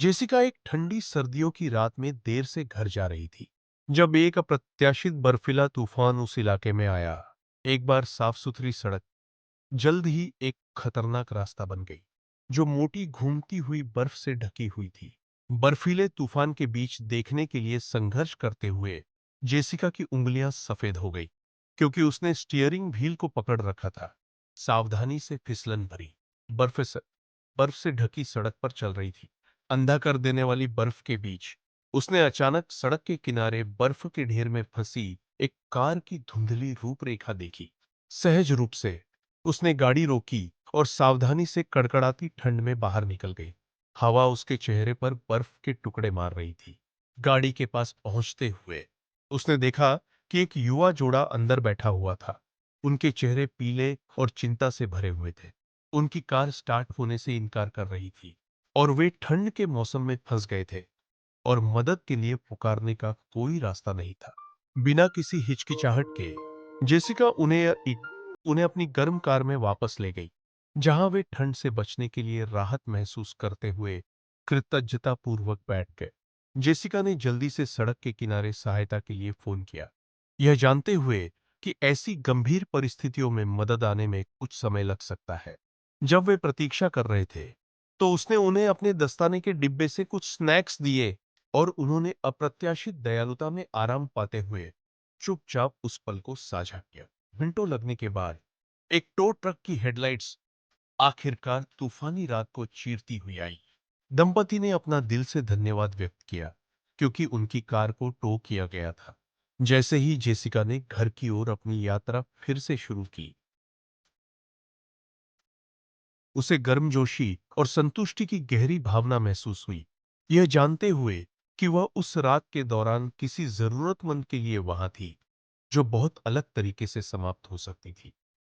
Jessica एक ठंडी सर्दियों की रात में देर से घर जा रही थी जब एक अप्रत्याशित बर्फीला तूफान उस इलाके में आया। एक बार साफ सुथरी सड़क जल्द ही एक खतरनाक रास्ता बन गई जो मोटी घूमती हुई बर्फ से ढकी हुई थी। बर्फीले तूफान के बीच देखने के लिए संघर्ष करते हुए जेसिका की उंगलियां सफेद हो गई क्योंकि उसने स्टीयरिंग व्हील को पकड़ रखा था। सावधानी से फिसलन भरी बर्फ से ढकी सड़क पर चल रही थी। अंधा कर देने वाली बर्फ के बीच उसने अचानक सड़क के किनारे बर्फ के ढेर में फंसी एक कार की धुंधली रूपरेखा देखी। सहज रूप से उसने गाड़ी रोकी और सावधानी से कड़कड़ाती ठंड में बाहर निकल गई। हवा उसके चेहरे पर बर्फ के टुकड़े मार रही थी। गाड़ी के पास पहुंचते हुए उसने देखा कि एक युवा जोड़ा अंदर बैठा हुआ था। उनके चेहरे पीले और चिंता से भरे हुए थे। उनकी कार स्टार्ट होने से इनकार कर रही थी और वे ठंड के मौसम में फंस गए थे और मदद के लिए पुकारने का कोई रास्ता नहीं था। बिना किसी हिचकिचाहट के जेसिका उन्हें अपनी गर्म कार में वापस ले गई जहां वे ठंड से बचने के लिए राहत महसूस करते हुए कृतज्ञता पूर्वक बैठ गए। जेसिका ने जल्दी से सड़क के किनारे सहायता के लिए फोन किया, यह जानते हुए कि ऐसी गंभीर परिस्थितियों में मदद आने में कुछ समय लग सकता है। जब वे प्रतीक्षा कर रहे थे तो उसने उन्हें अपने दस्ताने के डिब्बे से कुछ स्नैक्स दिए और उन्होंने अप्रत्याशित दयालुता में आराम पाते हुए चुपचाप उस पल को साझा किया। घंटों लगने के बाद एक टो ट्रक की हेडलाइट्स आखिरकार तूफानी रात को चीरती हुई आई। दंपति ने अपना दिल से धन्यवाद व्यक्त किया क्योंकि उनकी कार को टो किया गया था। जैसे ही जेसिका ने घर की ओर अपनी यात्रा फिर से शुरू की, उसे गर्मजोशी और संतुष्टि की गहरी भावना महसूस हुई, यह जानते हुए कि वह उस रात के दौरान किसी जरूरतमंद के लिए वहां थी जो बहुत अलग तरीके से समाप्त हो सकती थी।